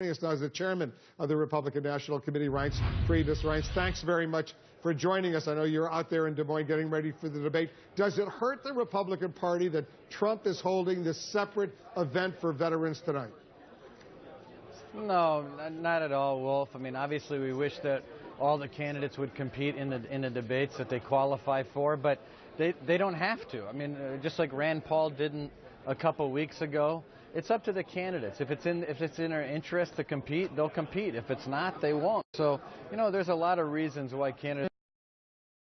Us now is the chairman of the Republican National Committee, Reince Priebus. Reince, thanks very much for joining us. I know you're out there in Des Moines getting ready for the debate. Does it hurt the Republican Party that Trump is holding this separate event for veterans tonight? No, not at all, Wolf. I mean, obviously we wish that all the candidates would compete in the debates that they qualify for, but they don't have to. I mean, just like Rand Paul didn't a couple weeks ago. It's up to the candidates. If it's in their interest to compete, they'll compete. If it's not, they won't. So, you know, there's a lot of reasons why candidates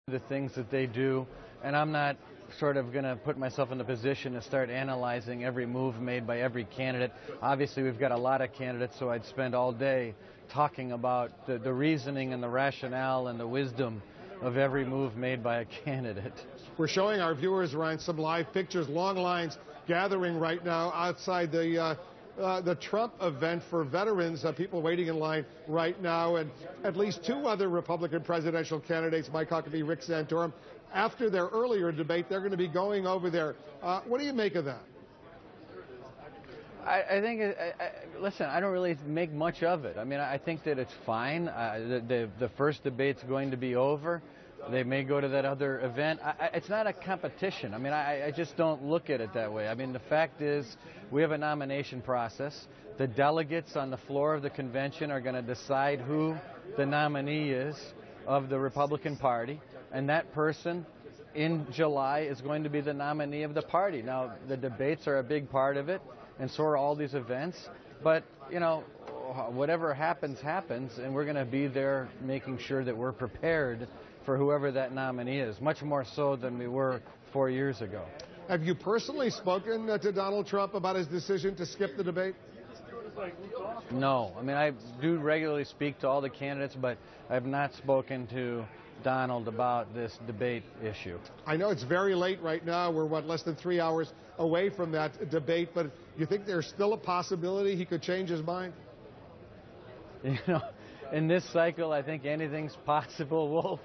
do the things that they do, and I'm not sort of going to put myself in the position to start analyzing every move made by every candidate. Obviously, we've got a lot of candidates, so I'd spend all day talking about the reasoning and the rationale and the wisdom of every move made by a candidate. We're showing our viewers, Ryan, some live pictures, long lines gathering right now outside the Trump event for veterans, people waiting in line right now, and at least two other Republican presidential candidates, Mike Huckabee, Rick Santorum, after their earlier debate, they're going to be going over there. What do you make of that? I think, listen, I don't really make much of it. I mean, I think that it's fine. The first debate's going to be over. They may go to that other event. It's not a competition. I mean, I just don't look at it that way. I mean, the fact is we have a nomination process. The delegates on the floor of the convention are going to decide who the nominee is of the Republican Party, and that person in July is going to be the nominee of the party. Now, the debates are a big part of it, and so are all these events. But, you know, whatever happens, happens, and we're going to be there making sure that we're prepared for whoever that nominee is, much more so than we were 4 years ago. Have you personally spoken to Donald Trump about his decision to skip the debate? No. I mean, I do regularly speak to all the candidates, but I have not spoken to Donald about this debate issue. I know it's very late right now. We're, less than 3 hours away from that debate, but you think there's still a possibility he could change his mind? You know, in this cycle, I think anything's possible, Wolf.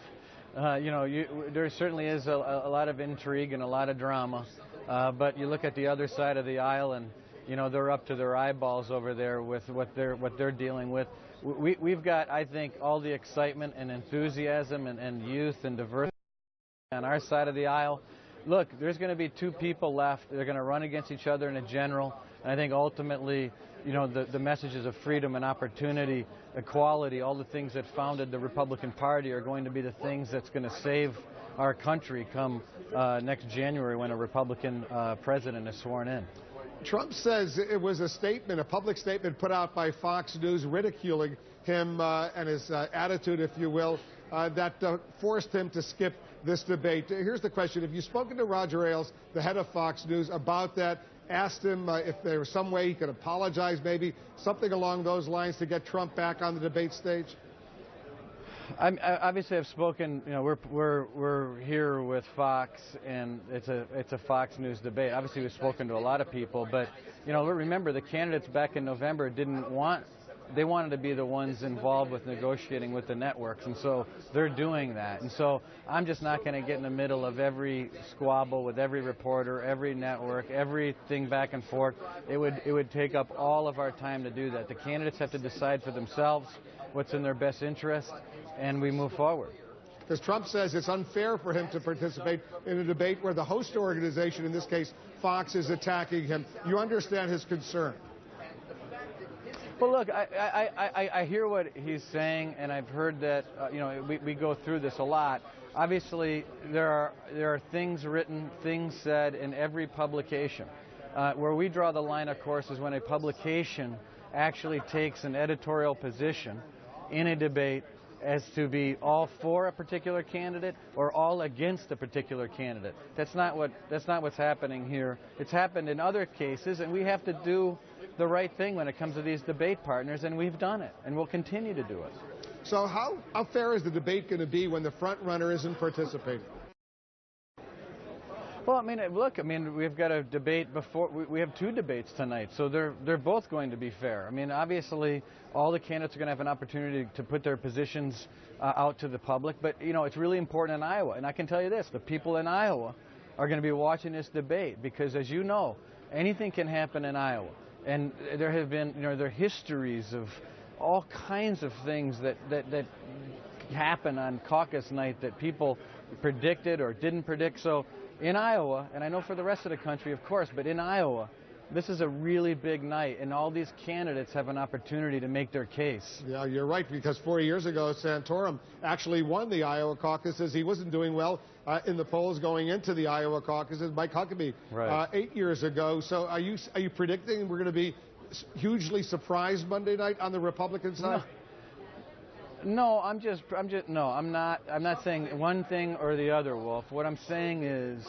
You know, there certainly is a lot of intrigue and a lot of drama, but you look at the other side of the aisle and, you know, they're up to their eyeballs over there with what they're dealing with. We've got, I think, all the excitement and enthusiasm and youth and diversity on our side of the aisle. Look, there's going to be two people left. They're going to run against each other in a general, and I think ultimately, you know, the messages of freedom and opportunity, equality, all the things that founded the Republican Party are going to be the things that's going to save our country come next January when a Republican president is sworn in. Trump says it was a statement, a public statement put out by Fox News ridiculing him and his attitude, if you will, that forced him to skip this debate. Here's the question. Have you spoken to Roger Ailes, the head of Fox News, about that? Asked him if there was some way he could apologize, maybe something along those lines to get Trump back on the debate stage? Obviously, I've spoken. You know, we're here with Fox, and it's a Fox News debate. Obviously, we've spoken to a lot of people, but you know, remember the candidates back in November didn't want. They wanted to be the ones involved with negotiating with the networks, and so they're doing that. And so I'm just not going to get in the middle of every squabble with every reporter, every network, everything back and forth. It would take up all of our time to do that. The candidates have to decide for themselves what's in their best interest, and we move forward. Because Trump says it's unfair for him to participate in a debate where the host organization, in this case Fox, is attacking him. You understand his concern? Well, look, I hear what he's saying, and I've heard that, you know, we go through this a lot. Obviously, there are things written, things said in every publication. Where we draw the line, of course, is when a publication actually takes an editorial position in a debate as to be all for a particular candidate or all against a particular candidate. That's not what's happening here. It's happened in other cases, and we have to do the right thing when it comes to these debate partners, and we've done it, and we'll continue to do it. So how fair is the debate going to be when the front runner isn't participating? Well, I mean, look, I mean, we've got a debate before. We have two debates tonight, so they're both going to be fair. I mean, obviously, all the candidates are going to have an opportunity to put their positions out to the public, but, you know, it's really important in Iowa. And I can tell you this, the people in Iowa are going to be watching this debate because, as you know, anything can happen in Iowa. And there have been, there are histories of all kinds of things that happen on caucus night that people predicted or didn't predict. So in Iowa, and I know for the rest of the country, of course, but in Iowa, this is a really big night, and all these candidates have an opportunity to make their case. Yeah, you're right, because 4 years ago, Santorum actually won the Iowa caucuses. He wasn't doing well in the polls going into the Iowa caucuses. Mike Huckabee, right. 8 years ago. So are you predicting we're going to be hugely surprised Monday night on the Republican side? No, I'm not saying one thing or the other, Wolf. What I'm saying is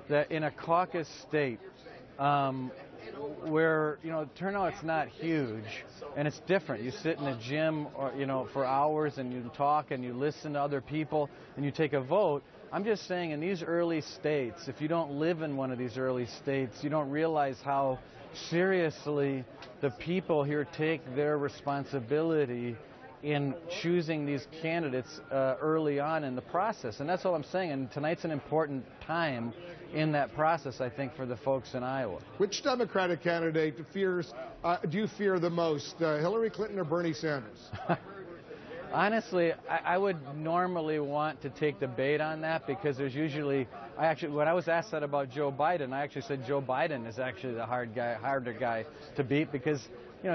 that in a caucus state, where turnout's not huge and it's different. You sit in a gym or for hours and you talk and you listen to other people and you take a vote. I'm just saying in these early states, if you don't live in one of these early states, you don't realize how seriously the people here take their responsibility in choosing these candidates early on in the process. And that's all I'm saying. And tonight's an important time in that process, I think, for the folks in Iowa. Which Democratic candidate do you fear the most, Hillary Clinton or Bernie Sanders? Honestly, I would normally want to take the bait on that, because there's usually, when I was asked that about Joe Biden, I actually said Joe Biden is actually the harder guy to beat, because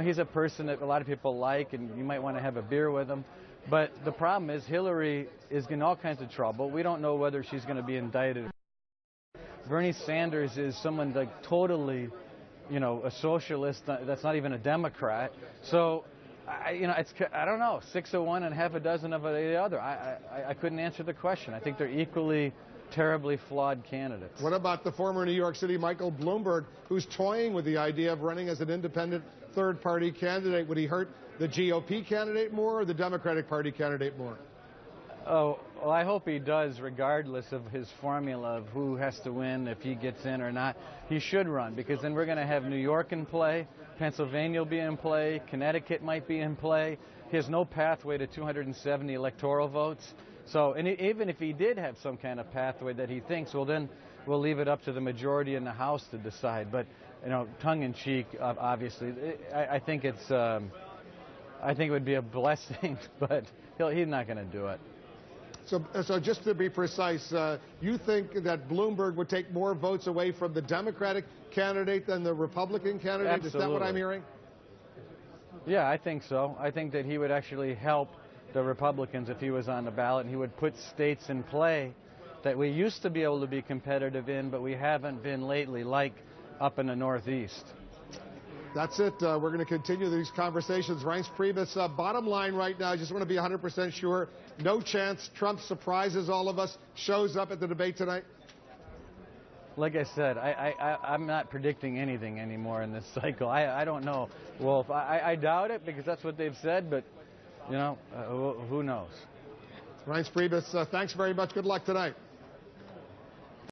he's a person that a lot of people like, and you might want to have a beer with him. But the problem is Hillary is in all kinds of trouble. We don't know whether she's going to be indicted. Bernie Sanders is someone like totally, a socialist that's not even a Democrat. So, I don't know, 6 of one and half a dozen of the other. I couldn't answer the question. I think they're equally terribly flawed candidates. What about the former New York City Michael Bloomberg, who's toying with the idea of running as an independent third-party candidate? Would he hurt the GOP candidate more or the Democratic Party candidate more? Oh, well, I hope he does, regardless of his formula of who has to win, if he gets in or not. He should run, because then we're going to have New York in play, Pennsylvania will be in play, Connecticut might be in play. He has no pathway to 270 electoral votes. So, and even if he did have some kind of pathway that he thinks, well, then we'll leave it up to the majority in the House to decide. But, tongue-in-cheek, obviously, I think it would be a blessing, but he's not going to do it. So just to be precise, you think that Bloomberg would take more votes away from the Democratic candidate than the Republican candidate? Absolutely. Is that what I'm hearing? Yeah, I think so. I think that he would actually help the Republicans if he was on the ballot, and he would put states in play that we used to be able to be competitive in, but we haven't been lately, like up in the Northeast. That's it. We're going to continue these conversations. Reince Priebus, bottom line right now, I just want to be 100% sure. No chance Trump surprises all of us, shows up at the debate tonight? Like I said, I'm not predicting anything anymore in this cycle. I don't know, Wolf. I doubt it, because that's what they've said, but, who knows? Reince Priebus, thanks very much. Good luck tonight.